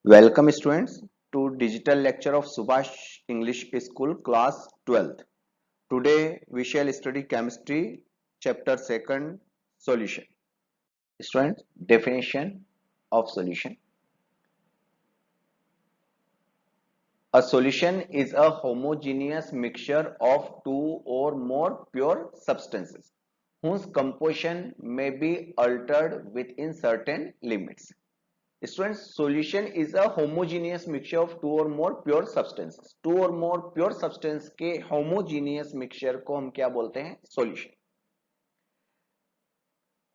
Welcome students to digital lecture of Subhash English School class 12th. Today we shall study chemistry chapter 2nd solution. Students, definition of solution. A solution is a homogeneous mixture of two or more pure substances whose composition may be altered within certain limits. Students, solution is a homogeneous mixture of two or more pure substances. Two और more pure substance के homogeneous mixture को हम क्या बोलते हैं? solution.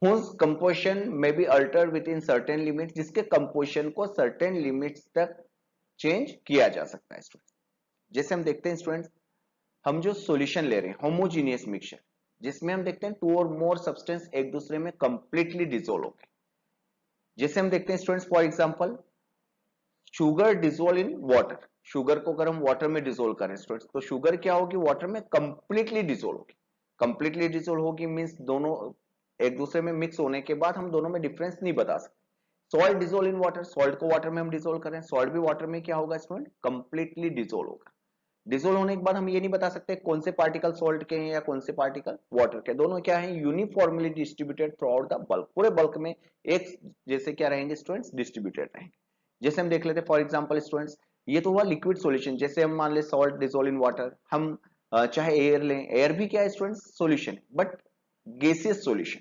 Whose composition may be altered within certain limits, जिसके composition को certain limits तक change किया जा सकता है स्टूडेंट. जैसे हम देखते हैं स्टूडेंट, हम जो सॉल्यूशन ले रहे हैं homogeneous mixture, जिसमें हम देखते हैं टू और मोर सब्सटेंस एक दूसरे में कंप्लीटली डिसोल्व हो गए. जैसे हम देखते हैं students, for example sugar dissolve in water. Sugar को अगर हम वाटर में डिसोल्व करें स्टूडेंट्स, तो शुगर क्या होगी? वाटर में कंप्लीटली डिसोल्व होगी. कंप्लीटली डिसोल्व होगी मींस दोनों एक दूसरे में मिक्स होने के बाद हम दोनों में डिफरेंस नहीं बता सकते. Salt dissolve in water, salt को वाटर में हम डिसोल्व करें, सॉल्ट भी वाटर में क्या होगा स्टूडेंट? कंप्लीटली डिसोल्व होगा. डिसोल्व होने के बाद हम ये नहीं बता सकते कौन से पार्टिकल सॉल्ट के हैं या कौन से पार्टिकल वाटर के. दोनों क्या है? Uniformly distributed through out the bulk. पूरे बल्क में एक जैसे क्या रहेंगे स्टूडेंट्स? डिस्ट्रीब्यूटेड रहेंगे. जैसे हम देख लेते हैं फॉर एग्जांपल स्टूडेंट्स, ये तो हुआ लिक्विड सॉल्यूशन. जैसे हम मान ले सॉल्ट डिसोल्व इन वाटर, हम चाहे एयर लें, एयर भी क्या है students? Solution, but gaseous solution.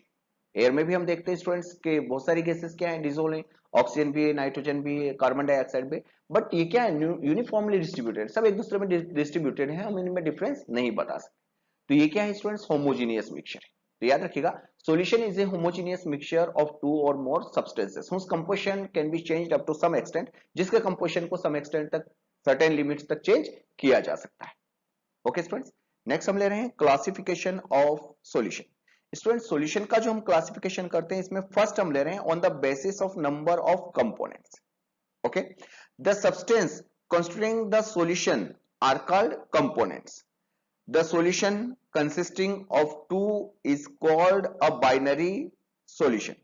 Air में भी हम देखते हैं स्टूडेंट्स के बहुत सारी गैसेस क्या है? डिसोल्व है. ऑक्सीजन भी है, नाइट्रोजन भी है, कार्बन डाइऑक्साइड भी. बट ये क्या है? यूनिफॉर्मली डिस्ट्रीब्यूटेड, सब एक दूसरे में डिस्ट्रीब्यूटेड है, हम इनमें डिफरेंस नहीं बता सकते. तो ये क्या है स्टूडेंट्स? होमोजीनियस मिक्सचर है. तो याद रखिएगा, solution is a homogeneous mixture of two or more substances whose composition can be changed up to some extent, जिसके composition को some extent तक certain limits तक change किया जा सकता है. ओके स्टूडेंट्स, नेक्स्ट हम ले रहे हैं classification of solution. Student, solution का जो हम क्लासिफिकेशन करते हैं इसमें फर्स्ट हम ले रहे हैं on the basis of number of components. Okay, the substance constituting the solution are called components. The solution consisting of two is called a binary solution.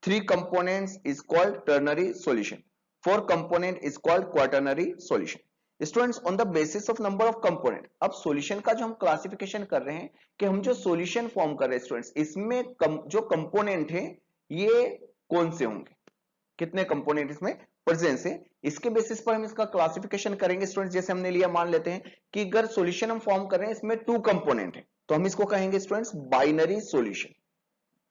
Three components is called ternary solution. Four component is called quaternary solution. Students, on the basis of number of component. अब solution का जो हम classification कर रहे हैं कि हम जो सॉल्यूशन फॉर्म कर रहे हैं स्टूडेंट्स, इसमें जो कंपोनेंट है ये कौन से होंगे, कितने कंपोनेंट इसमें प्रेजेंस है, इसके बेसिस पर हम इसका क्लासिफिकेशन करेंगे स्टूडेंट्स. जैसे हमने लिया, मान लेते हैं कि अगर सॉल्यूशन हम फॉर्म कर रहे हैं इसमें टू कंपोनेंट है, तो हम इसको कहेंगे students binary solution.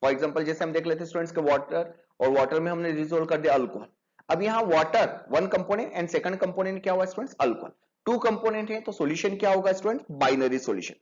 For example जैसे हम देख लेते हैं स्टूडेंट्स के वाटर, और वाटर में हमने रिजोल्व कर दिया अल्कोहल. अब यहाँ water one component and second component क्या हुआ स्टूडेंट्स? अल्कोहल. टू कंपोनेंट है तो सॉल्यूशन क्या होगा students? Binary solution.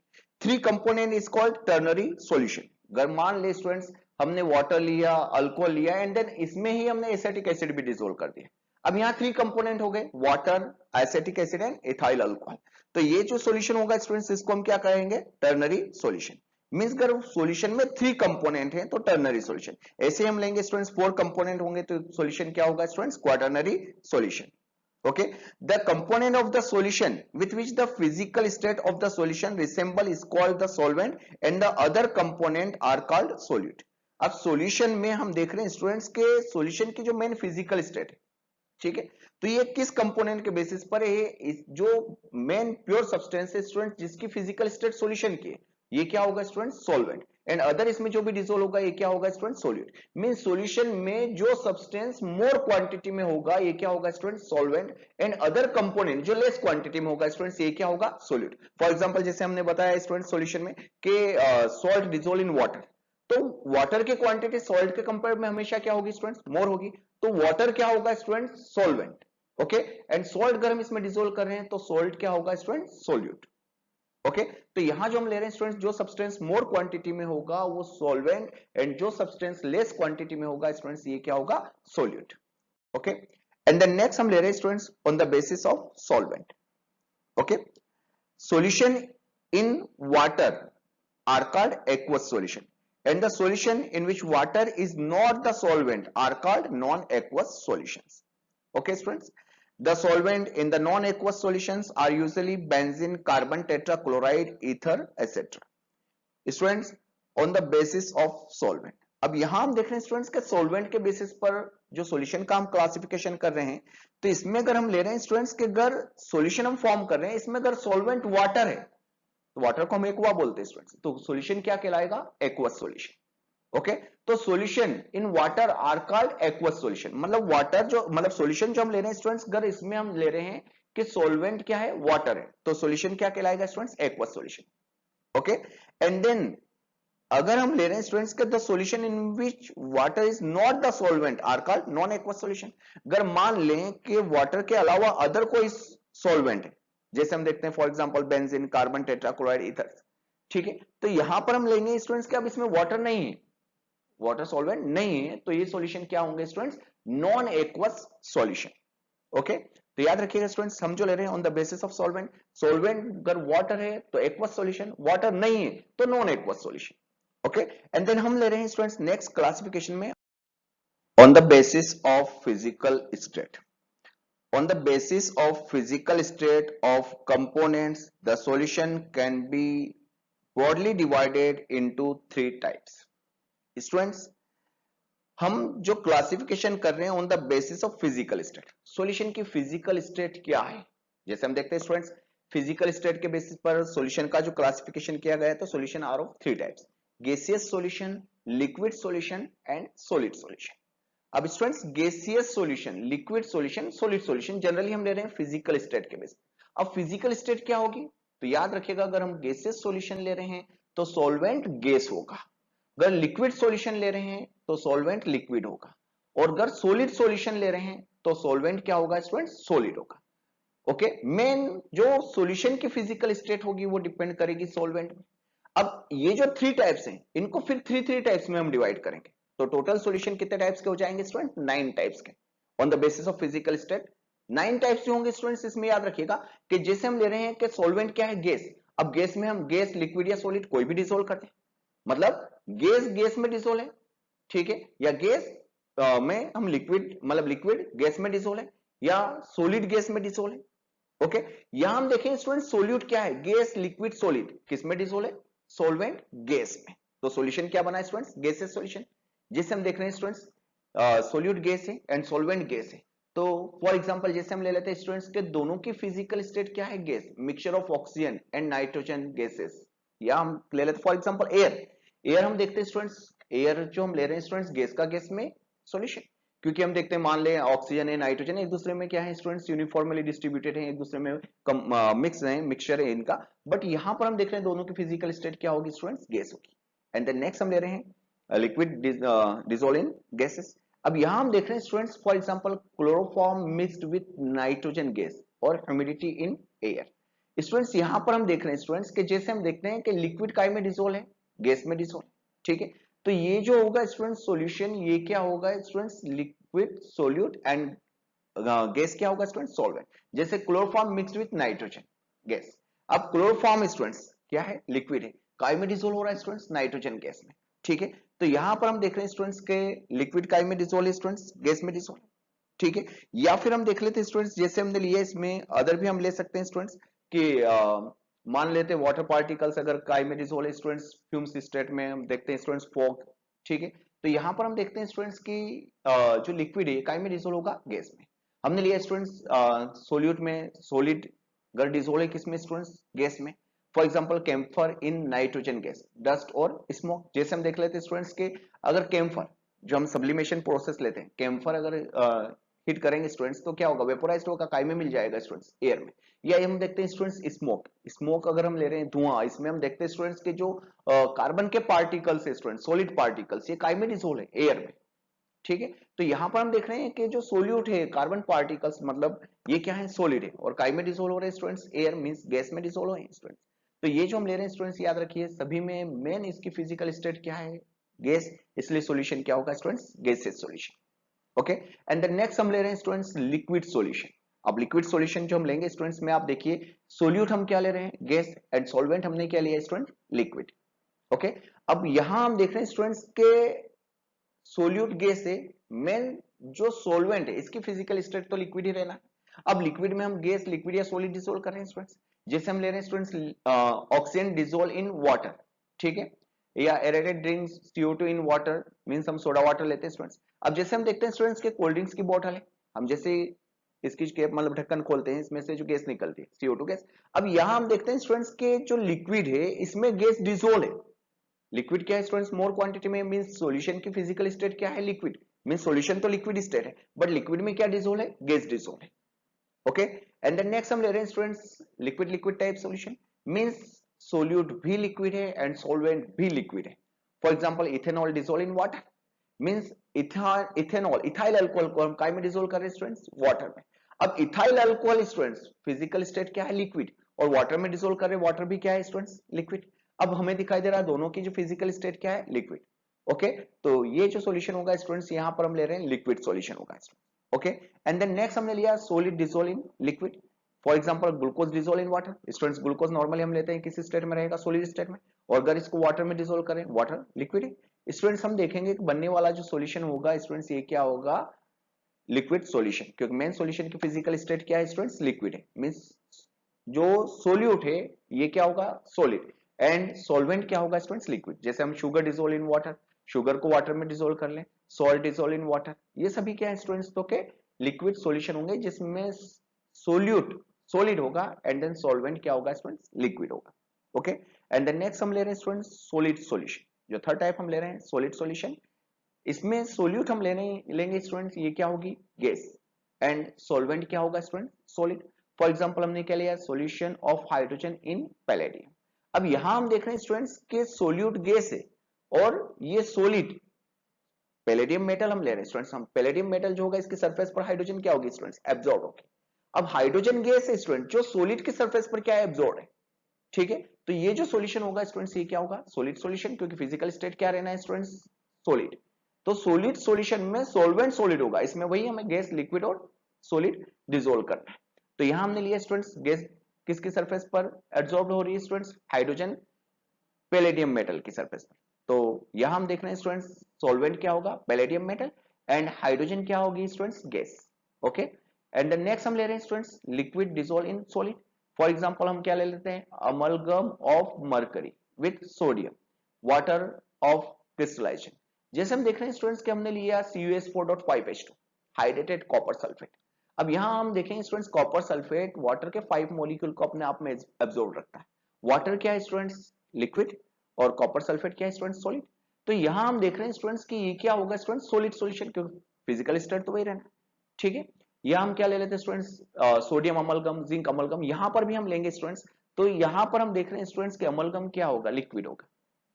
Three component is called ternary solution. अगर मान ले स्टूडेंट्स हमने वाटर लिया, अल्कोहल लिया एंड देन इसमें ही हमने एसिटिक एसिड भी डिसोल्व कर दिया. अब यहाँ थ्री कंपोनेंट हो गए, water, acetic acid and ethyl alcohol. तो ये जो सॉल्यूशन होगा स्टूडेंट्स इसको हम क्या कहेंगे? Ternary solution. मींस अगर सॉल्यूशन में थ्री कंपोनेंट है तो टर्नरी सॉल्यूशन. ऐसे हम लेंगे स्टूडेंट्स फोर कंपोनेंट होंगे तो सॉल्यूशन क्या होगा students? Quaternary solution. Okay, the component of the solution with which the physical state of the solution resemble is called the solvent and the other component are called solute. अब solution में हम देख रहे हैं students के solution की जो main physical state है, ठीक है, तो ये किस कंपोनेंट के बेसिस पर है? जो मेन प्योर सब्सटेंस है स्टूडेंट जिसकी फिजिकल स्टेट सॉल्यूशन की है, ये क्या होगा स्टूडेंट? सॉल्वेंट. एंड अदर इसमें जो भी डिसोल्व होगा ये क्या होगा स्टूडेंट? सॉल्यूट. मीन सॉल्यूशन में जो सब्सटेंस मोर क्वांटिटी में होगा ये क्या होगा student? Solvent. And other component जो लेस क्वांटिटी में होगा स्टूडेंट्स ये क्या होगा? सॉल्यूट. फॉर एग्जांपल जैसे हमने बताया स्टूडेंट सॉल्यूशन में कि सॉल्ट डिसोल्व इन वाटर, तो वाटर की क्वांटिटी सॉल्ट के कंपेयर में हमेशा क्या होगी स्टूडेंट्स? मोर होगी. तो वाटर क्या होगा student? Solvent. Okay, and salt अगर हम इसमें डिसोल्व कर रहे हैं तो सॉल्ट क्या होगा स्टूडेंट? सॉल्यूट. ओके, तो यहां जो हम ले रहे हैं स्टूडेंट्स, जो सब्सटेंस मोर क्वांटिटी में होगा वो सॉल्वेंट एंड जो सब्सटेंस लेस क्वांटिटी में होगा स्टूडेंट्स ये क्या होगा? Solute. Okay, and then next हम ले रहे हैं students on the basis of solvent. Okay, solution in water are called aqueous solution and the solution in which water is not the solvent are called non-aqueous solutions. Okay students, the solvent in the non-aqueous solutions are usually benzene, carbon tetrachloride, ether, etc. Students, on the basis of solvent. अब यहां हम देख रहे हैं students के solvent के basis पर जो सॉल्यूशन का हम क्लासिफिकेशन कर रहे हैं, तो इसमें अगर हम ले रहे हैं स्टूडेंट्स के अगर सॉल्यूशन हम फॉर्म कर रहे हैं, इसमें अगर सॉल्वेंट वाटर है तो वाटर को हम एक्वा बोलते हैं स्टूडेंट्स, तो सॉल्यूशन क्या कहलाएगा? Aqueous solution. ओके, तो solution in water are called aqueous solution, मतलब वाटर जो मतलब सॉल्यूशन जो हम ले रहे हैं स्टूडेंट्स, अगर इसमें हम ले रहे हैं कि सॉल्वेंट क्या है? वाटर है, तो सॉल्यूशन क्या कहलाएगा students? Aqueous solution. Okay, and then अगर हम ले रहे हैं स्टूडेंट्स के the solution in which water is not the solvent are called non aqueous solution. अगर मान लें कि वाटर के अलावा अदर कोई सॉल्वेंट है, जैसे हम देखते हैं for example benzene, carbon tetrachloride, ether, ठीक है, तो यहां पर हम लेंगे स्टूडेंट्स कि अब इसमें वाटर नहीं है, वाटर सॉल्वेंट नहीं है, तो ये सॉल्यूशन क्या होंगे students? Non aqueous solution. Okay, तो याद रखिएगा स्टूडेंट्स, हम जो ले रहे हैं on the basis of solvent, solvent अगर वाटर है तो एक्वस सॉल्यूशन, वाटर नहीं है तो non aqueous solution. Okay, and then हम ले रहे हैं स्टूडेंट्स नेक्स्ट क्लासिफिकेशन में on the basis of physical state. On the basis of physical state of components, the solution can be broadly divided into three types. Students, हम जो classification कर रहे हैं on the basis of physical state, solution की physical state क्या है? जैसे हम देखते हैं स्टूडेंट्स, फिजिकल स्टेट के बेसिस पर सॉल्यूशन का जो क्लासिफिकेशन किया गया है, तो solution are of three types: gaseous solution, liquid solution and solid solution. अब students, gaseous solution, liquid solution, solid solution generally हम ले रहे हैं फिजिकल स्टेट के बेस। अब फिजिकल स्टेट क्या होगी? तो याद रखिएगा, अगर हम गैसियस सॉल्यूशन ले रहे हैं तो सॉल्वेंट गैस होगा, अगर लिक्विड सॉल्यूशन ले रहे हैं तो सॉल्वेंट लिक्विड होगा, और अगर सॉलिड सॉल्यूशन ले रहे हैं तो सॉल्वेंट क्या होगा स्टूडेंट? सॉलिड होगा। ओके, मेन जो सॉल्यूशन की फिजिकल स्टेट होगी वो डिपेंड करेगी सॉल्वेंट में। अब ये जो थ्री टाइप्स हैं, इनको फिर थ्री थ्री टाइप्स में हम डिवाइड करेंगे, तो टोटल सॉल्यूशन कितने टाइप्स के हो जाएंगे स्टूडेंट? 9 टाइप्स के on the basis of physical state. 9 types होंगे स्टूडेंट्स। इसमें याद रखिएगा कि जैसे हम ले रहे हैं कि सॉल्वेंट क्या है? गैस। अब गैस में हम गैस, लिक्विड या सॉलिड कोई भी डिसोल्व करते हैं, मतलब गैस गैस में डिसोल्व है, ठीक है, या गैस में हम लिक्विड, मतलब लिक्विड गैस में डिसोल्व है, या सॉलिड गैस में डिसोल्व है। ओके, यहां हम देखें स्टूडेंट, सोल्यूट क्या है? गैस, लिक्विड, सॉलिड, किस में डिसोल्व है? सॉल्वेंट गैस में। तो सॉल्यूशन क्या बना है स्टूडेंट्स? Gaseous solution. जैसे हम देख रहे हैं स्टूडेंट्स, सोल्यूट गैस है एंड सॉल्वेंट गैस है, तो फॉर एग्जांपल जैसे हम ले लेते हैं स्टूडेंट्स के दोनों की फिजिकल स्टेट क्या है? Gas, mixture of oxygen and nitrogen gases, या हम ले लेते हैं फॉर एग्जांपल एयर। एयर हम देखते हैं स्टूडेंट्स, एयर जो हम ले रहे हैं स्टूडेंट्स, गैस का गैस में सॉल्यूशन, क्योंकि हम देखते हैं, मान लें ऑक्सीजन है, नाइट्रोजन एक दूसरे में क्या है स्टूडेंट्स? यूनिफॉर्मली डिस्ट्रीब्यूटेड है, एक दूसरे में मिक्स है, मिक्सचर है इनका, बट यहां पर हम देख रहे हैं दोनों की फिजिकल स्टेट क्या होगी स्टूडेंट्स? गैस होगी। एंड देन नेक्स्ट हम ले रहे हैं लिक्विड डिसॉल्व इन गैसेस। अब यहां हम देख रहे हैं students for example chloroform mixed with nitrogen gas और ह्यूमिडिटी इन एयर। स्टूडेंट्स यहां पर हम देख रहे हैं स्टूडेंट्स के जैसे हम देखते हैं कि लिक्विड काय में डिसॉल्व है? गैस में डिसॉल्व, ठीक है, तो ये जो होगा स्टूडेंट्स सॉल्यूशन, ये क्या होगा students? Liquid, solute and gas क्या होगा स्टूडेंट्स? सॉल्वेंट। जैसे chloroform mixed with nitrogen gas. अब क्लोरोफॉर्म स्टूडेंट्स क्या है? लिक्विड है, काय में डिसॉल्व हो रहा है स्टूडेंट्स? नाइट्रोजन गैस में, ठीक है, तो यहां पर हम देख रहे हैं स्टूडेंट्स के लिक्विड काय में डिसॉल्व है स्टूडेंट्स? गैस में डिसॉल्व, ठीक है। या फिर हम देख लेते हैं स्टूडेंट्स, जैसे हमने लिया इसमें अदर भी हम ले सकते हैं स्टूडेंट्स कि मान लेते हैं वाटर पार्टिकल्स अगर काय में डिसॉल्व है स्टूडेंट्स, फ्यूम्स स्टेट में हम देखते हैं स्टूडेंट्स फॉग, ठीक है, तो यहां पर हम देखते हैं स्टूडेंट्स की जो लिक्विड है काय में डिसॉल्व होगा? गैस में। हमने लिया स्टूडेंट्स सोल्यूट में, सॉलिड अगर डिसॉल्व है किसमें स्टूडेंट्स? गैस में। For example camphor in nitrogen gas, dust और स्मोक। जैसे हम देख लेते हैं स्टूडेंट्स के अगर कैम्फर, जो हम सब्लिमेशन प्रोसेस लेते हैं, कैम्फर अगर हिट करेंगे स्टूडेंट्स तो क्या होगा? वेपोराइज्ड होगा, काय में मिल जाएगा स्टूडेंट्स? एयर में। या हम देखते हैं स्टूडेंट्स स्मोक, स्मोक अगर हम ले रहे हैं धुआं, इसमें हम देखते हैं स्टूडेंट्स के जो कार्बन के पार्टिकल्स है स्टूडेंट्स, सॉलिड पार्टिकल्स, ये काय में डिसॉल्व है? एयर में, ठीक है, तो यहां पर हम देख रहे हैं कि जो सोल्यूट है, कार्बन पार्टिकल्स, मतलब ये क्या है? सॉलिड है, और काय में डिसॉल्व हो रहे हैं स्टूडेंट्स? एयर मींस गैस में डिसॉल्व हो रहे हैं स्टूडेंट्स। तो ये जो हम ले रहे हैं स्टूडेंट्स, याद रखिए सभी में मेन इसकी फिजिकल स्टेट क्या है? गैस, इसलिए सॉल्यूशन क्या होगा students? Gaseous solution. Okay, and the next हम ले रहे हैं स्टूडेंट्स लिक्विड सॉल्यूशन। अब लिक्विड सॉल्यूशन जो हम लेंगे स्टूडेंट्स में, आप देखिए सोल्यूट हम क्या ले रहे हैं? गैस, एंड सॉल्वेंट हमने क्या लिया स्टूडेंट? लिक्विड। ओके, अब यहां हम देख रहे हैं स्टूडेंट्स के सोल्यूट गैस है, मेन जो सॉल्वेंट है इसकी फिजिकल स्टेट तो लिक्विड ही रहना। अब लिक्विड में हम गैस, लिक्विड या सॉलिड डिसॉल्व कर रहे हैं स्टूडेंट्स। जैसे हम ले रहे हैं students oxygen dissolve in water, ठीक है, या aerated drinks CO2 in water means हम सोडा वाटर लेते हैं स्टूडेंट्स। अब जैसे हम देखते हैं स्टूडेंट्स के कोल्ड ड्रिंक्स की बोतल है, हम जैसे इसकी कैप मतलब ढक्कन खोलते हैं, इसमें से जो गैस निकलती है CO2 गैस। अब यहां हम देखते हैं स्टूडेंट्स के जो लिक्विड है इसमें गैस डिसोल्व है। लिक्विड क्या है स्टूडेंट्स, मोर क्वांटिटी में, मींस सॉल्यूशन की फिजिकल स्टेट क्या है, लिक्विड, मींस सॉल्यूशन तो लिक्विड स्टेट है, बट लिक्विड में क्या डिसोल्व है, गैस डिसोल्व है। ओके, एंड देन नेक्स्ट हम ले रहे हैं students liquid liquid type solution, means solute भी लिक्विड है एंड सॉल्वेंट भी लिक्विड है। For example ethanol dissolve in water, means ethanol ethyl alcohol को हम काय में डिसोल्व कर रहे हैं स्टूडेंट्स, वाटर में। अब ethyl alcohol students physical state क्या है, लिक्विड, और वाटर में डिसोल्व कर रहे हैं, वाटर भी क्या है स्टूडेंट्स, लिक्विड। अब हमें दिखाई दे रहा है दोनों की जो फिजिकल स्टेट क्या है, लिक्विड। ओके, तो ये जो सॉल्यूशन होगा स्टूडेंट्स यहां पर हम ले रहे हैं लिक्विड सॉल्यूशन होगा। ओके, एंड देन नेक्स्ट हमने लिया solid dissolve in liquid. For example glucose dissolve in water. Students glucose normally हम लेते हैं किस स्टेट में रहेगा, सॉलिड स्टेट में, और अगर इसको वाटर में डिसोल्व करें, वाटर लिक्विड है। स्टूडेंट्स हम देखेंगे कि बनने वाला जो सॉल्यूशन होगा स्टूडेंट्स ये क्या होगा, लिक्विड सॉल्यूशन, क्योंकि मेन सॉल्यूशन की फिजिकल स्टेट क्या है स्टूडेंट्स, लिक्विड है, मींस जो सोल्यूट है ये क्या होगा, सॉलिड, एंड सॉल्वेंट क्या होगा स्टूडेंट्स, लिक्विड। जैसे हम sugar dissolve in water, sugar को वाटर में डिसोल्व कर लें, सॉल्ट डिसोल्व इन वाटर, ये सभी क्या है स्टूडेंट्स, तो के लिक्विड सॉल्यूशन होंगे जिसमें सोल्यूट सॉलिड होगा एंड देन सॉल्वेंट क्या होगा स्टूडेंट्स, लिक्विड होगा। ओके, एंड देन नेक्स्ट हम ले रहे हैं स्टूडेंट्स सॉलिड सॉल्यूशन। जो थर्ड टाइप हम ले रहे हैं सॉलिड सॉल्यूशन, इसमें सोल्यूट हम लेंगे स्टूडेंट्स, ये क्या होगी, गैस, एंड सॉल्वेंट क्या होगा स्टूडेंट, सॉलिड। फॉर एग्जांपल हमने क्या लिया, solution of hydrogen in palladium. अब यहां हम देख रहे हैं स्टूडेंट्स के सोल्यूट गैस है और ये सॉलिड पैलेडियम मेटल हम ले रहे हैं स्टूडेंट्स। हम पैलेडियम मेटल जो होगा इसके सरफेस पर हाइड्रोजन क्या होगी स्टूडेंट्स, एब्जॉर्ब होगी। अब हाइड्रोजन गैस है स्टूडेंट जो सॉलिड के सरफेस पर क्या है, एब्जॉर्ब है। ठीक है, तो ये जो सॉल्यूशन होगा स्टूडेंट्स ये क्या होगा, सॉलिड सॉल्यूशन, क्योंकि फिजिकल स्टेट क्या रहना है स्टूडेंट्स, सॉलिड। तो सॉलिड सॉल्यूशन में सॉल्वेंट सॉलिड होगा, इसमें वही हमें गैस लिक्विड और सॉलिड डिसोल्व करना है। तो यहां हमने लिया स्टूडेंट्स गैस किसकी सरफेस पर एब्जॉर्ब हो रही है स्टूडेंट्स, हाइड्रोजन पैलेडियम मेटल की सरफेस पर। तो यहां हम देख रहे हैं स्टूडेंट्स सॉल्वेंट क्या होगा, पैलेडियम मेटल, एंड हाइड्रोजन क्या होगी students, gas. Okay, and then next हम ले रहे हैं students liquid dissolve in solid. For example हम क्या ले लेते हैं, amalgam of mercury with sodium water of crystallization. जैसे हम देख रहे हैं स्टूडेंट्स कि हमने लिया CuS4.5H2 हाइड्रेटेड कॉपर सल्फेट। अब यहां हम देखेंगे स्टूडेंट्स कॉपर सल्फेट वाटर के 5 मॉलिक्यूल को अपने आप में एब्जॉर्ब रखता है। वाटर क्या है स्टूडेंट्स, लिक्विड, और कॉपर सल्फेट क्या है स्टूडेंट्स, सॉलिड। तो यहां हम देख रहे हैं स्टूडेंट्स कि ये क्या होगा स्टूडेंट्स, सॉलिड सॉल्यूशन, क्योंकि फिजिकल स्टेट तो वही रहना। ठीक है, या हम क्या ले लेते हैं students, sodium amalgam, zinc amalgam, यहां पर भी हम लेंगे स्टूडेंट्स। तो यहां पर हम देख रहे हैं स्टूडेंट्स कि अमलगम क्या होगा, लिक्विड होगा।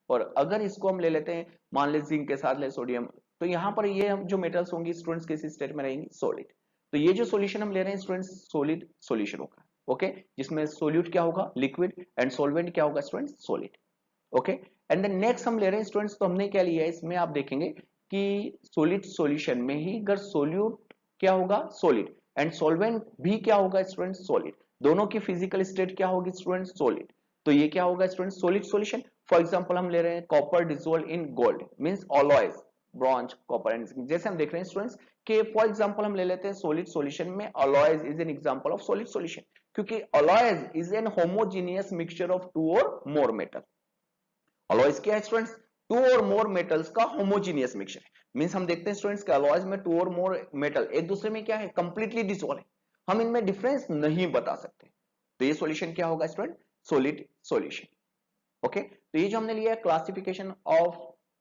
और अगर इसको हम ले लेते हैं, मान ले जिंक के साथ ले सोडियम, तो यहां पर ये हम जो मेटल्स होंगी स्टूडेंट्स किस स्टेट में रहेंगी, सॉलिड। तो ये जो सॉल्यूशन हम ले रहे हैं स्टूडेंट्स सॉलिड सॉल्यूशन होगा। ओके, जिसमें सोल्यूट क्या होगा, लिक्विड, एंड सॉल्वेंट क्या होगा students, solid. Okay, and then next हम ले रहे हैं स्टूडेंट्स, तो हमने क्या लिया है इसमें, आप देखेंगे कि सॉलिड सॉल्यूशन में ही अगर सोल्यूट क्या होगा, सॉलिड, एंड सॉल्वेंट भी क्या होगा स्टूडेंट्स, सॉलिड, दोनों की फिजिकल स्टेट क्या होगी स्टूडेंट्स, सॉलिड। तो ये क्या होगा students, solid solution. For example हम ले रहे हैं copper dissolve in gold, means alloys, bronze, copper and zinc. जैसे हम देख रहे हैं स्टूडेंट्स कि फॉर एग्जांपल हम ले लेते हैं सॉलिड सॉल्यूशन में alloys is an example of solid solution, क्योंकि alloys is an homogeneous mixture of two और मोर मेटल। अलॉयज क्या है स्टूडेंट्स, टू और मोर मेटल्स का होमोजेनियस मिक्सचर है। मींस हम देखते हैं स्टूडेंट्स के अलॉयज में टू और मोर मेटल एक दूसरे में क्या है, कंप्लीटली डिसॉल्व है, हम इनमें डिफरेंस नहीं बता सकते। तो ये सॉल्यूशन क्या होगा स्टूडेंट, सॉलिड सॉल्यूशन। ओके, तो ये जो हमने लिया है classification of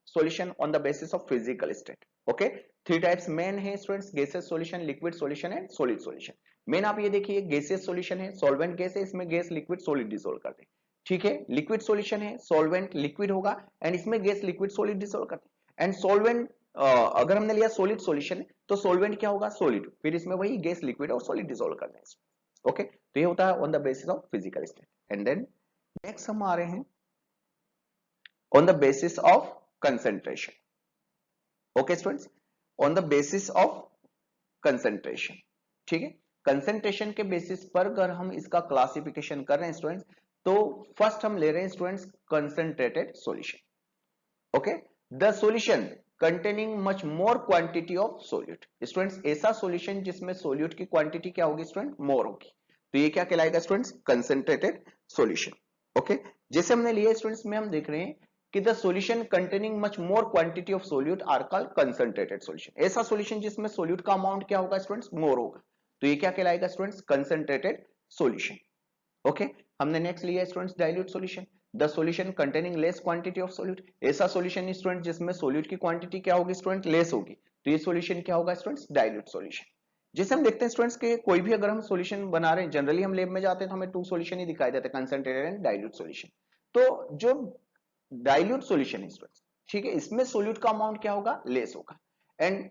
solution on the basis of physical state. Okay, 3 types main है students, gases solution, liquid solution and solid solution. Main आप ये देखिए गैसेस सॉल्यूशन है, सॉल्वेंट गैस है, इसमें गैस लिक्विड सॉलिड डिसॉल्व करते हैं। ठीक है, लिक्विड सॉल्यूशन है, सॉल्वेंट लिक्विड होगा एंड इसमें गैस लिक्विड सॉलिड डिसॉल्व करते हैं। एंड सॉल्वेंट अगर हमने लिया सॉलिड सॉल्यूशन तो सॉल्वेंट क्या होगा, सॉलिड, फिर इसमें वही गैस लिक्विड और सॉलिड डिसॉल्व करते हैं। ओके, तो ये होता है on the basis of physical state. And then next हम आ रहे हैं on the basis of concentration. Okay students, on the basis of concentration. ठीक है, concentration के बेसिस पर अगर हम इसका क्लासिफिकेशन कर रहे हैं स्टूडेंट्स, तो फर्स्ट हम ले रहे हैं students concentrated solution. Okay, the solution containing much more quantity of solute. Students ऐसा सॉल्यूशन जिसमें सोल्यूट की क्वांटिटी क्या होगी स्टूडेंट, मोर होगी, तो ये क्या कहलाएगा स्टूडेंट्स, concentrated solution. ओके, जैसे हमने लिया स्टूडेंट्स में हम देख रहे हैं कि the solution containing much more quantity of solute are called concentrated solution. ऐसा सॉल्यूशन जिसमें सोल्यूट का अमाउंट क्या होगा स्टूडेंट्स, मोर होगा, तो ये क्या कहलाएगा स्टूडेंट्स, कंसंट्रेटेड सॉल्यूशन। ओके, हमने नेक्स्ट लिया students dilute solution. The solution containing less quantity of solute, ऐसा सॉल्यूशन स्टूडेंट जिसमें सोल्यूट की क्वांटिटी क्या होगी स्टूडेंट, लेस होगी, तो ये सॉल्यूशन क्या होगा स्टूडेंट्स, डाइल्यूट सॉल्यूशन। जैसे हम देखते हैं स्टूडेंट्स के कोई भी अगर हम सॉल्यूशन बना रहे हैं, जनरली हम लैब में जाते हैं तो हमें टू सॉल्यूशन ही दिखाई देते हैं, कंसंट्रेटेड एंड डाइल्यूट सॉल्यूशन। तो जो डाइल्यूट सॉल्यूशन है स्टूडेंट्स, ठीक है, इसमें सोल्यूट का अमाउंट क्या होगा, लेस होगा। एंड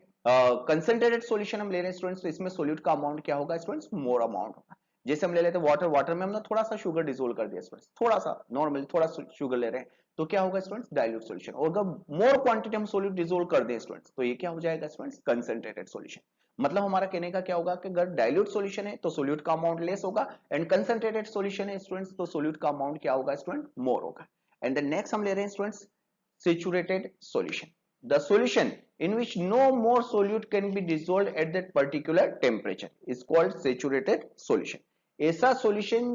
कंसंट्रेटेड सॉल्यूशन हम ले रहे हैं स्टूडेंट्स, तो इसमें सोल्यूट का अमाउंट क्या होगा स्टूडेंट्स, मोर अमाउंट होगा। जैसे हम ले लेते हैं वाटर, वाटर में हमने थोड़ा सा शुगर डिसोल्व कर दिया स्टूडेंट्स, थोड़ा सा नॉर्मली थोड़ा शुगर ले रहे हैं, तो क्या होगा स्टूडेंट्स, डाइल्यूट सॉल्यूशन। और अगर मोर क्वांटिटी हम सोल्यूट डिसोल्व कर दें स्टूडेंट्स, तो ये क्या हो जाएगा स्टूडेंट्स, कंसंट्रेटेड सॉल्यूशन। मतलब हमारा कहने का क्या होगा कि अगर डाइल्यूट सॉल्यूशन है तो सोल्यूट का अमाउंट लेस होगा, एंड कंसंट्रेटेड सॉल्यूशन है स्टूडेंट्स तो सोल्यूट का अमाउंट क्या होगा स्टूडेंट, मोर होगा। एंड देन नेक्स्ट हम ले रहे हैं students saturated solution, the solution in which no more solute can be dissolved at that particular temperature is called saturated solution। ऐसा solution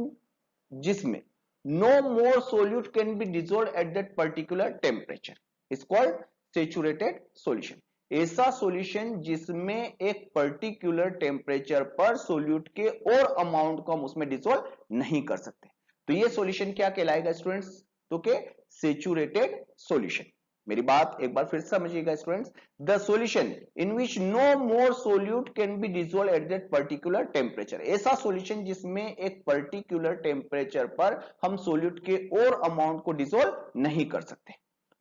जिसमें no more solute can be dissolved at that particular temperature is called saturated solution। ऐसा solution जिसमें एक particular temperature पर solute के और amount को हम उसमें dissolve नहीं कर सकते, तो ये solution क्या कहलाएगा स्टूडेंट्स, तो के सेचुरेटेड सॉल्यूशन। मेरी बात एक बार फिर समझिएगा students, the solution in which no more solute can be dissolve at that particular temperature, ऐसा सॉल्यूशन जिसमें एक पर्टिकुलर टेम्परेचर पर हम सोल्यूट के और अमाउंट को डिसॉल्व नहीं कर सकते,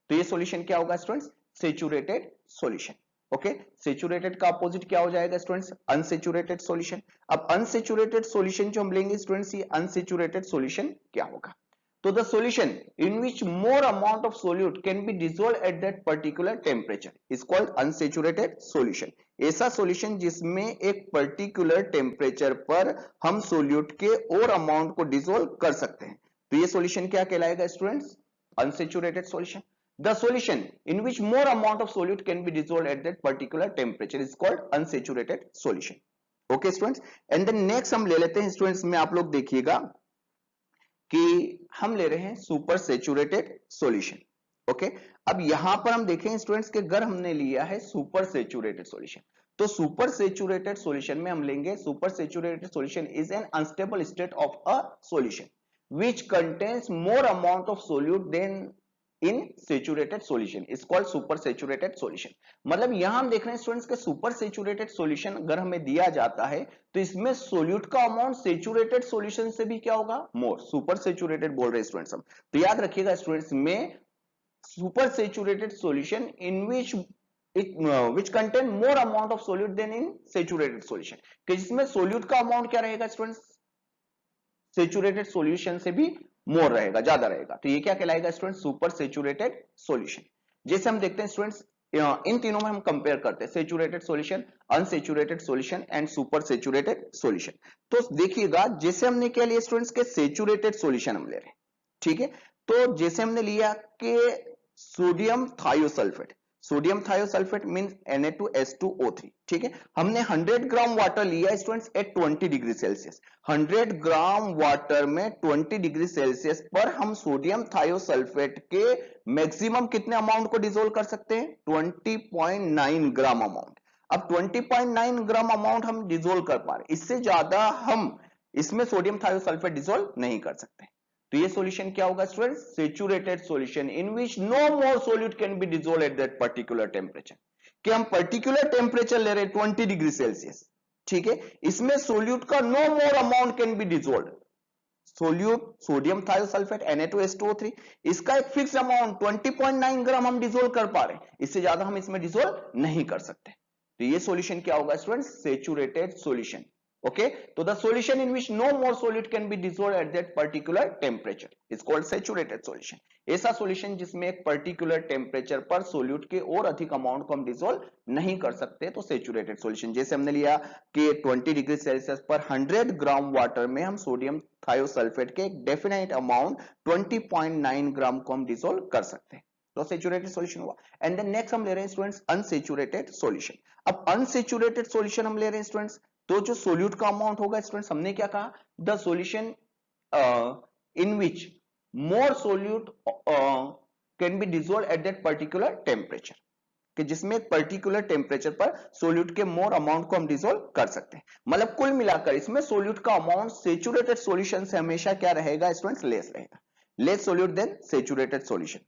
तो ये सॉल्यूशन क्या होगा students, saturated solution. Okay, saturated का अपोजिट क्या हो जाएगा स्टूडेंट्स, अनसेचुरेटेड सॉल्यूशन। अब अनसेचुरेटेड सॉल्यूशन जो हम लेंगे स्टूडेंट्स, ये अनसेचुरेटेड सॉल्यूशन क्या होगा, तो the solution in which more amount of solute can be dissolved at that particular temperature is called unsaturated solution। ऐसा solution जिसमें एक particular temperature पर हम solute के और amount को dissolve कर सकते हैं, तो ये solution क्या कहलाएगा students, unsaturated solution। the solution in which more amount of solute can be dissolved at that particular temperature is called unsaturated solution। okay students, and then next हम ले लेते हैं स्टूडेंट्स में, आप लोग देखिएगा कि हम ले रहे हैं सुपर सेचुरेटेड सॉल्यूशन। ओके, अब यहां पर हम देखें स्टूडेंट्स के अगर हमने लिया है सुपर सेचुरेटेड सॉल्यूशन, तो सुपर सेचुरेटेड सॉल्यूशन में हम लेंगे, super saturated solution is an unstable state of a solution which contains more amount of solute than in saturated solution is called super saturated solution। मतलब यहां हम देख रहे हैं स्टूडेंट्स के सुपर सेचुरेटेड सॉल्यूशन अगर हमें दिया जाता है तो इसमें सोल्यूट का अमाउंट सेचुरेटेड सॉल्यूशन से भी क्या होगा, मोर, सुपर सेचुरेटेड बोल रहे हैं स्टूडेंट्स हम, तो याद रखिएगा स्टूडेंट्स में super saturated solution in which contain more amount of solute than in saturated solution, कि जिसमें सोल्यूट का अमाउंट क्या रहेगा स्टूडेंट्स, सेचुरेटेड सॉल्यूशन से भी मोर रहेगा, ज्यादा रहेगा, तो ये क्या कहलाएगा स्टूडेंट, सुपर सेचुरेटेड सॉल्यूशन। जैसे हम देखते हैं स्टूडेंट्स इन तीनों में हम कंपेयर करते हैं saturated solution, unsaturated solution and super saturated solution. तो देखिएगा जैसे हमने क्या लिया स्टूडेंट्स के सेचुरेटेड सॉल्यूशन हम ले रहे हैं, ठीक है, तो जैसे हमने लिया कि sodium thiosulphate, sodium thiosulphate means Na2H2O3, ठीक है, हमने 100 ग्राम वाटर लिया students at 20 degree Celsius, 100 gram water में 20 डिग्री सेल्सियस पर हम सोडियम थायोसल्फेट के मैक्सिमम कितने अमाउंट को डिसोल्व कर सकते हैं, 20.9 ग्राम अमाउंट। अब 20.9 ग्राम अमाउंट हम डिसोल्व कर पा रहे, इससे ज्यादा हम इसमें सोडियम थायोसल्फेट डिसोल्व नहीं कर सकते, तो ये सॉल्यूशन क्या होगा students, saturated solution in which no more solute can be dissolve at that particular temperature, कि हम पर्टिकुलर टेम्परेचर ले रहे हैं 20 डिग्री सेल्सियस, ठीक है, इसमें सोल्यूट का no more amount can be dissolve, solute sodium thiosulphate Na2H2O3, इसका एक फिक्स अमाउंट 20.9 ग्राम हम डिसॉल्व कर पा रहे हैं, इससे ज्यादा हम इसमें डिसॉल्व नहीं कर सकते, तो ये सॉल्यूशन क्या होगा students, saturated solution. okay, so the solution in which no more solute can be dissolved at that particular temperature is called saturated solution। ऐसा solution जिसमें एक particular temperature पर solute के और अधिक amount को हम dissolve नहीं कर सकते, तो saturated solution। जैसे हमने लिया कि 20 डिग्री सेल्सियस पर 100 ग्राम वाटर में हम सोडियम थायोसल्फेट के एक डेफिनेट अमाउंट 20.9 ग्राम को हम डिसॉल्व कर सकते हैं, तो सेचुरेटेड सॉल्यूशन हुआ। एंड देन नेक्स्ट हम ले रहे हैं स्टूडेंट्स अनसेचुरेटेड सॉल्यूशन। अब अनसेचुरेटेड सॉल्यूशन हम ले रहे हैं स्टूडेंट्स, तो जो सोल्यूट का अमाउंट होगा स्टूडेंट्स, हमने क्या कहा, the solution in which more solute can B dissolve eight that particular temperature, कि जिसमें एक पर्टिकुलर टेम्परेचर पर सोल्यूट के मोर अमाउंट को हम डिसॉल्व कर सकते हैं। मतलब कुल मिलाकर इसमें सोल्यूट का अमाउंट सेचुरेटेड सॉल्यूशन से हमेशा क्या रहेगा स्टूडेंट्स, लेस रहेगा, less solute than saturated solution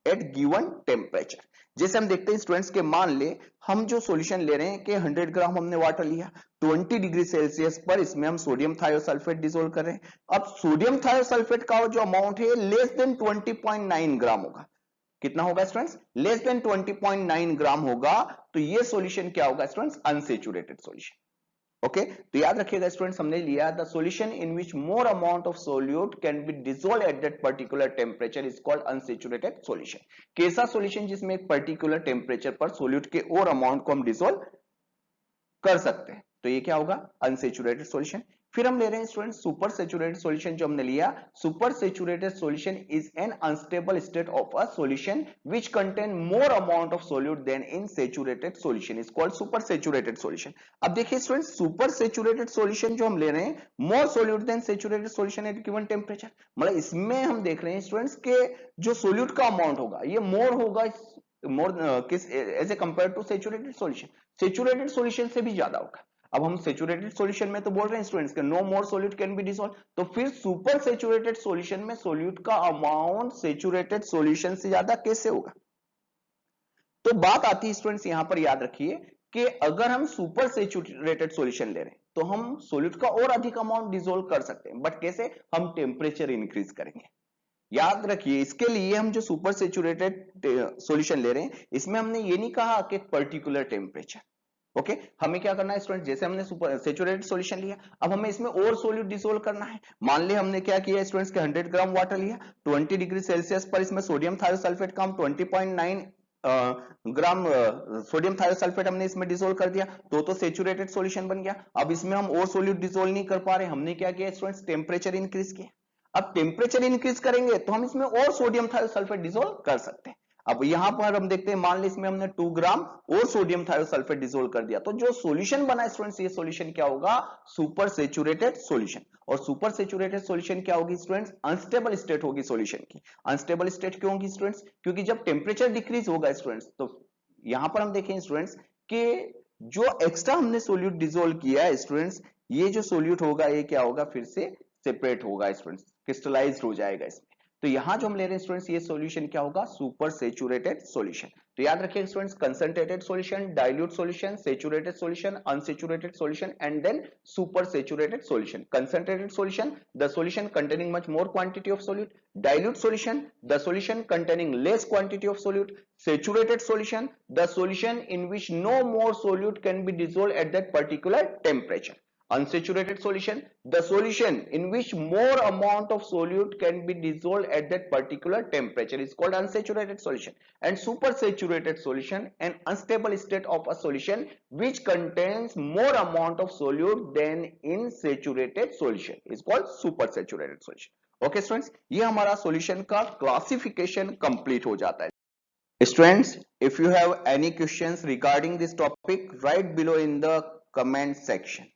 at given temperature. जैसे हम देखते हैं स्टूडेंट्स के मान ले हम जो सॉल्यूशन ले रहे हैं कि 100 ग्राम हमने वाटर लिया, 20 डिग्री सेल्सियस पर इसमें हम सोडियम थायोसल्फेट डिसॉल्व कर रहे हैं। अब सोडियम थायोसल्फेट का जो अमाउंट है लेस देन 20.9 ग्राम होगा। कितना होगा स्टूडेंट्स, लेस देन 20.9 ग्राम होगा, तो ये सॉल्यूशन क्या होगा स्टूडेंट्स, अनसेचुरेटेड सॉल्यूशन। ओके, तो याद रखिएगा स्टूडेंट्स, हमने लिया the solution in which more amount of solute can be dissolve at that particular temperature is called unsaturated solution. कैसा सॉल्यूशन, जिसमें एक पर्टिकुलर टेम्परेचर पर सोल्यूट के और अमाउंट को हम डिसॉल्व कर सकते हैं, तो ये क्या होगा, अनसेचुरेटेड सॉल्यूशन। फिर हम ले रहे हैं स्टूडेंट सुपर सेचुरेटेड सॉल्यूशन। जो हमने लिया, super saturated solution is an unstable state of a solution which contain more amount of solute than in saturated solution is called super saturated solution. अब देखिए स्टूडेंट, सुपर सेचुरेटेड सॉल्यूशन जो हम ले रहे हैं, more solute than saturated solution at given temperature, मतलब इसमें हम देख रहे हैं स्टूडेंट्स के जो सोल्यूट का अमाउंट होगा ये मोर होगा, मोर किस as a compare to saturated solution, saturated solution से भी ज्यादा होगा। अब हम सेचुरेटेड सॉल्यूशन में तो बोल रहे हैं स्टूडेंट्स के no more solute can be dissolve, तो फिर सुपर सेचुरेटेड सॉल्यूशन में सोल्यूट का अमाउंट सेचुरेटेड सॉल्यूशन से ज्यादा कैसे होगा। तो बात आती है स्टूडेंट्स, यहां पर याद रखिए कि अगर हम सुपर सेचुरेटेड सॉल्यूशन ले रहे हैं तो हम सोल्यूट का और अधिक अमाउंट डिसॉल्व कर सकते हैं, बट कैसे, हम टेम्परेचर इंक्रीज करेंगे। याद रखिए, इसके लिए हम जो सुपर सेचुरेटेड सॉल्यूशन ले रहे हैं इसमें हमने ये नहीं कहा कि पर्टिकुलर टेम्परेचर। ओके, हमें क्या करना है स्टूडेंट, जैसे हमने सुपर सेचुरेटेड सॉल्यूशन लिया, अब हमें इसमें और सोल्यूट डिसॉल्व करना है। मान ले हमने क्या किया स्टूडेंट्स के 100 ग्राम वाटर लिया, 20 डिग्री सेल्सियस पर इसमें सोडियम थायोसल्फेट का हम 20.9 ग्राम सोडियम थायोसल्फेट हमने इसमें डिसॉल्व कर दिया, तो सेचुरेटेड सॉल्यूशन बन गया। अब इसमें हम और सोल्यूट डिसॉल्व नहीं कर पा रहे, हमने क्या किया स्टूडेंट्स, टेम्परेचर इंक्रीज किया। अब टेम्परेचर इंक्रीज करेंगे तो हम इसमें और सोडियम थायोसल्फेट डिसॉल्व कर सकते हैं। अब यहां पर हम देखते हैं, मान लीजिए इसमें हमने 2 ग्राम और सोडियम थायोसल्फेट डिसॉल्व कर दिया, तो जो सॉल्यूशन बना स्टूडेंट्स, ये सॉल्यूशन क्या होगा, सुपर सेचुरेटेड सॉल्यूशन। और सुपर सेचुरेटेड सॉल्यूशन क्या होगी स्टूडेंट्स, अनस्टेबल स्टेट होगी सॉल्यूशन की। अनस्टेबल स्टेट क्यों होगी स्टूडेंट्स, क्योंकि जब टेम्परेचर डिक्रीज होगा स्टूडेंट्स, तो यहां पर हम देखें स्टूडेंट्स कि जो एक्स्ट्रा हमने सोल्यूट डिसॉल्व किया है स्टूडेंट्स, ये जो सोल्यूट होगा ये क्या होगा, फिर से सेपरेट होगा स्टूडेंट्स, क्रिस्टलाइज्ड हो जाएगा इसमें। तो यहां जो हम ले रहे हैं स्टूडेंट्स, ये सॉल्यूशन क्या होगा, सुपर सेचुरेटेड सॉल्यूशन। तो याद रखिए students, concentrated solution, dilute solution, saturated solution, unsaturated solution and then super saturated solution. Concentrated solution, the solution containing much more quantity of solute. Dilute solution, the solution containing less quantity of solute. Saturated solution, the solution in which no more solute can be dissolved at that particular temperature. Unsaturated solution, the solution in which more amount of solute can be dissolved at that particular temperature is called unsaturated solution. And supersaturated solution, an unstable state of a solution which contains more amount of solute than in saturated solution is called supersaturated solution. Okay students, ये हमारा solution का classification complete हो जाता है। Students, if you have any questions regarding this topic, write below in the comment section.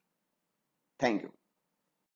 Thank you.